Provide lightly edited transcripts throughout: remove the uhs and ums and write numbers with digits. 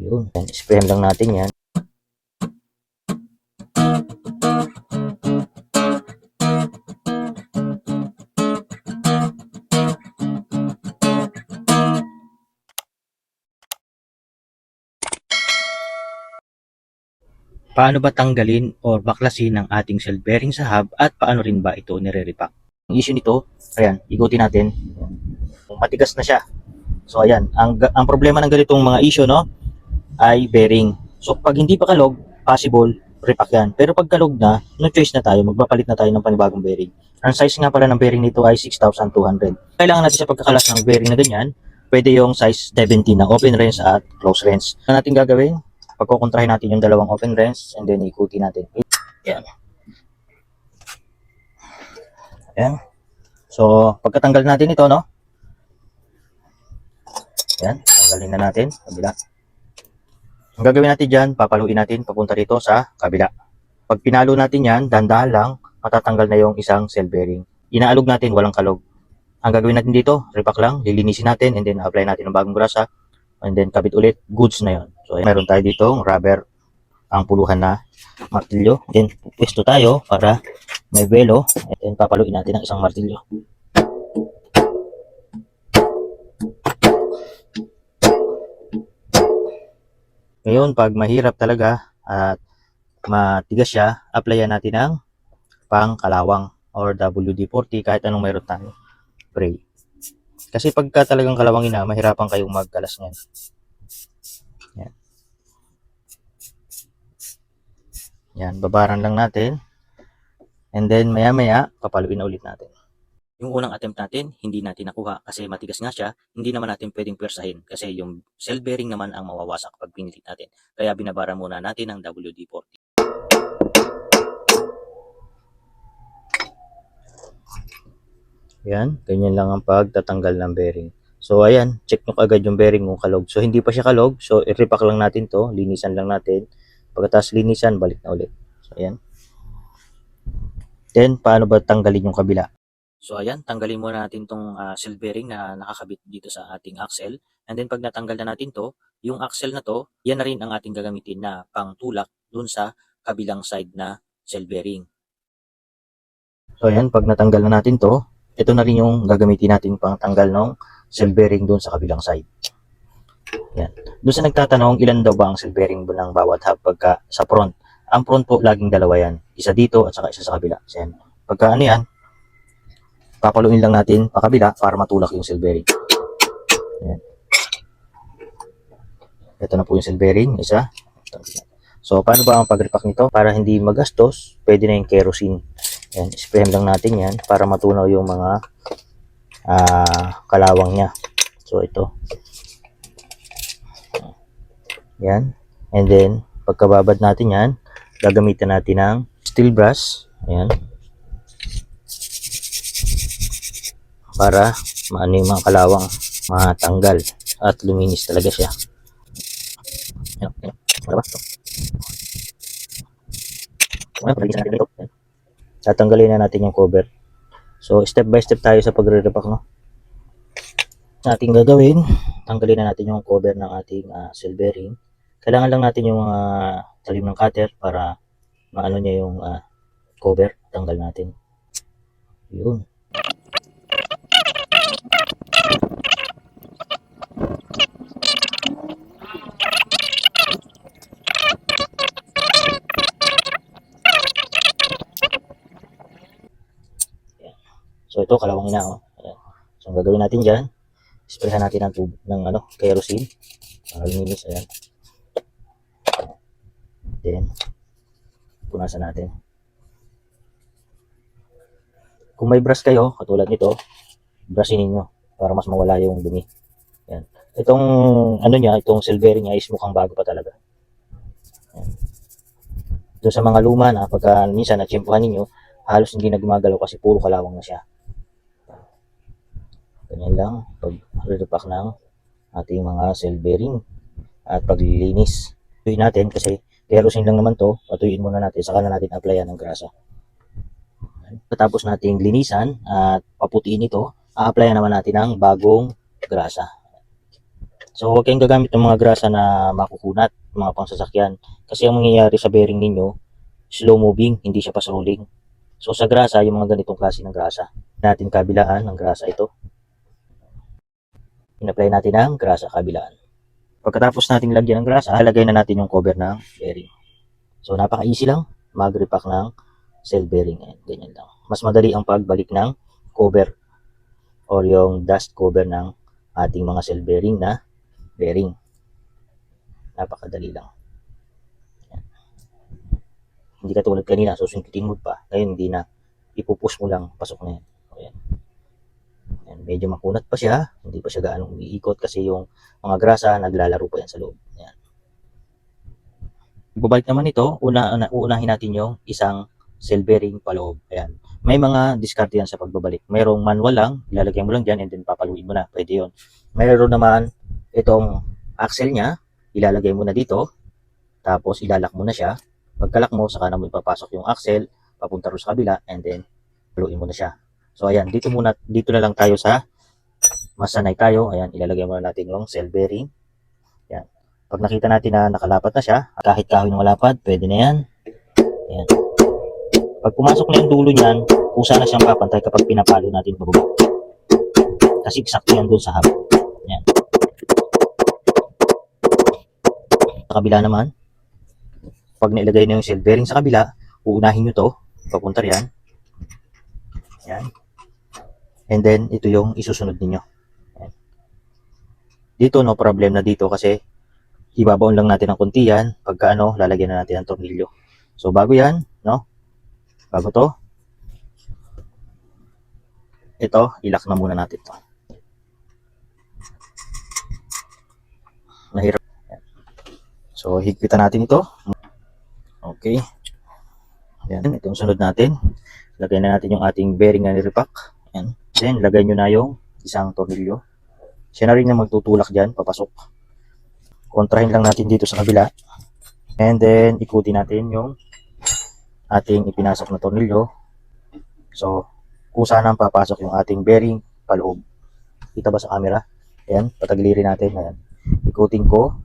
Yun, sprayan lang natin yan. Paano ba tanggalin or baklasin ang ating cell bearing sa hub at paano rin ba ito nire-repack? Ang issue nito, ayan, ikutin natin. Matigas na siya. So ayan, ang problema ng ganitong mga issue, no, ay bearing. So pag hindi pa kalog, possible repack yan. Pero pag kalog na, no choice na tayo, magpapalit na tayo ng panibagong bearing. Ang size nga pala ng bearing nito ay 6,200. Kailangan natin sa pagkakalas ng bearing na ganyan, pwede yung size 17 na open range at close range. Ano natin gagawin? Pagkukontrahin natin yung dalawang open range and then ikutin natin. Yan. Yan. So, pagkatanggal natin ito, no? Yan, tanggalin na natin, kabila. Ang gagawin natin dyan, papaluin natin papunta rito sa kabila. Pag pinalo natin yan, dahan-dahan lang, matatanggal na yung isang cell bearing. Inaalog natin, walang kalog. Ang gagawin natin dito, repack lang, lilinisin natin, and then apply natin ng bagong grasa, and then kabit ulit, goods na yon. So, meron tayo dito, rubber, ang puluhan na martilyo. Then, pwesto tayo para may velo, and then papaluin natin ang isang martilyo. Ngayon, pag mahirap talaga at matigas siya, applyan natin ng pangkalawang or WD-40 kahit anong meron tayo. Spray. Kasi pagka talagang kalawangin na, mahirapan kayong magkalas niyan. Yan. Yan, babaran lang natin. And then maya-maya, papaluin na ulit natin. Yung unang attempt natin, hindi natin nakuha kasi matigas nga siya, hindi naman natin pwedeng pwersahin kasi yung cell bearing naman ang mawawasak pag pinilit natin. Kaya binabara muna natin ang WD-40. Yan, ganyan lang ang pagtatanggal ng bearing. So ayan, check nyo agad yung bearing kung kalog. So hindi pa siya kalog, so i-repack lang natin to, linisan lang natin. Pagkatapos linisan, balik na ulit. So ayan. Then, paano ba tanggalin yung kabila? So ayan, tanggalin muna natin tong cell bearing na nakakabit dito sa ating axle. And then pag natanggal na natin to, yung axle na to, yan na rin ang ating gagamitin na pangtulak dun sa kabilang side na cell bearing. So ayan, pag natanggal na natin to, ito na rin yung gagamitin natin pang tanggal ng cell bearing dun sa kabilang side. Yan. Doon sa nagtatanong, ilan daw ba ang cell bearing ng bawat hub pagka sa front? Ang front po, laging dalawa yan. Isa dito at saka isa sa kabila. So yan. Pagka ano yan, papaluin lang natin pakabila para matulak yung cell bearing. Ayan. Ito na po yung cell bearing, isa. So, paano ba ang pag-repack nito? Para hindi magastos, pwede na yung kerosene. Ayan, sprayan lang natin yan para matunaw yung mga kalawang niya. So, ito. Yan. And then, pagkababad natin yan, gagamitan natin ng steel brush. Ayan. Para maano yung mga kalawang matanggal at luminis talaga siya. Ayan, ayan. Wala ba? Tatanggalin na natin yung cover. So, step by step tayo sa pagre-repack, no? Ating gagawin, tanggalin na natin yung cover ng ating cell bearing. Kailangan lang natin yung talim ng cutter para maano niya yung cover. Tanggal natin. Yun. So ito kalawang na, oh. Ayan. So ang gagawin natin diyan, sprayhan natin ng tubig ng kerosene para luminis. Ayan. Then punasan natin. Kung may brush kayo, katulad nito, brushin niyo para mas mawala yung dumi. Ayan. Itong niya, itong cell bearing niya is mukhang bago pa talaga. Ayan. Doon sa mga luma na pagka minsan natsimpuhan niyo, halos hindi na gumagalaw kasi puro kalawang na siya. Ganyan lang pag-repack ng ating mga cell bearing at paglilinis. Tuyuin natin kasi kerosene lang naman to, patuyuin muna natin, saka na natin applyan ng grasa. Pagkatapos nating linisan at paputiin ito, a-applyan naman natin ng bagong grasa. So huwag kayong gagamit ng mga grasa na makukunat, mga pangsasakyan. Kasi ang mangyayari sa bearing ninyo, slow moving, hindi siya fast rolling. So sa grasa, yung mga ganitong klase ng grasa, natin kabilaan ng grasa ito. In-apply natin ang grasa kabilaan. Pagkatapos nating lagyan ng grasa, halagay na natin yung cover ng bearing. So napaka-easy lang mag-repack ng cell bearing. Ayan, ganyan lang. Mas madali ang pagbalik ng cover or yung dust cover ng ating mga cell bearing na bearing. Napakadali lang. Ayan. Hindi katulad kanina, susundutin mo pa. Ngayon hindi na. Ipupush mo lang, pasok na yan. Ayan. Ayan, medyo makunat pa siya, hindi pa siya gaano umiikot kasi yung mga grasa naglalaro pa yan sa loob. Ayan. Ibabalik naman ito, uunahin natin yung isang cell bearing paloob. Ayan. May mga diskarte yan sa pagbabalik. Mayroong manual lang, ilalagay mo lang dyan and then papaluin mo na. Pwede yun. Mayroon naman itong axle niya, ilalagay mo na dito, tapos ilalak mo na siya. Pagkalak mo, saka na mo ipapasok yung axle, papunta rin sa kabila, and then paluin mo na siya. So ayan, dito na lang tayo sa masanay tayo. Ayan, ilalagay muna natin yung cell bearing. Ayan. Pag nakita natin na nakalapat na siya, kahit kahoy ng malapad, pwede na yan. Ayan. Pag pumasok na yung dulo niyan, kusa na siyang papantay kapag pinapalo natin pababa. Kasi eksakto yan dun sa hub. Ayan. Sa kabila naman, pag nailagay na yung cell bearing sa kabila, uunahin nyo to, papunta riyan. Ayan. And then, ito yung isusunod ninyo. Ayan. Dito, no problem na dito kasi ibabaon lang natin ng konti yan. Pagka lalagyan na natin ang tornilyo. So, bago yan, no? Bago to, ito, ilak na muna natin to. Nahirap. So, higpitan natin ito. Okay. Ayan, ito yung sunod natin. Lagay na natin yung ating bearing na nirepack. Ayan. Then, lagay nyo na yung isang tornilyo. Siya na rin na magtutulak dyan, papasok. Kontrahin lang natin dito sa kabila. And then, ikutin natin yung ating ipinasok na tornilyo. So, kung saan ang papasok yung ating bearing paloob. Kita ba sa camera? Ayan, patagilirin natin. Ayan. Ikutin ko.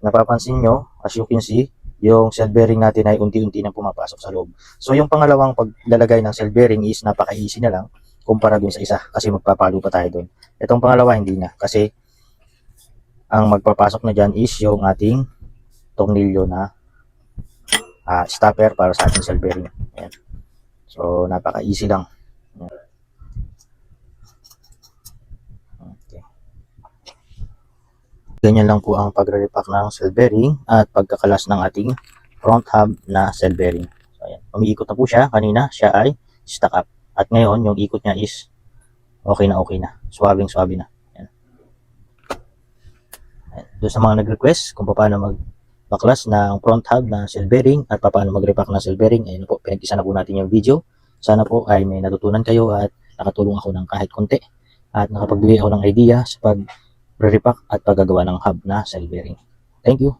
Napapansin nyo, as you can see, yung cell bearing natin ay unti-unti na pumapasok sa loob. So, yung pangalawang paglalagay ng cell bearing is napaka-easy na lang kumpara dun sa isa kasi magpapalo pa tayo dun. Itong pangalawa hindi na kasi ang magpapasok na dyan is yung ating tornilyo na stopper para sa ating cell bearing. Ayan. So, napaka-easy lang. Okay. Ganyan lang po ang pagre-repack ng cell bearing at pagkakalas ng ating front hub na cell bearing. So, ayan. Umiikot na po siya. Kanina, siya ay stuck up. At ngayon, yung ikot niya is okay na. Swabing-swabe na. Ayan. Ayan. Doon sa mga nag-request kung paano magbaklas ng front hub na cell bearing at paano mag-repack ng cell bearing, ayun po, pinag-isa na po natin yung video. Sana po ay may natutunan kayo at nakatulong ako ng kahit konti at nakapagbigay ako ng idea sa pag-repack at paggagawa ng hub na cell bearing. Thank you.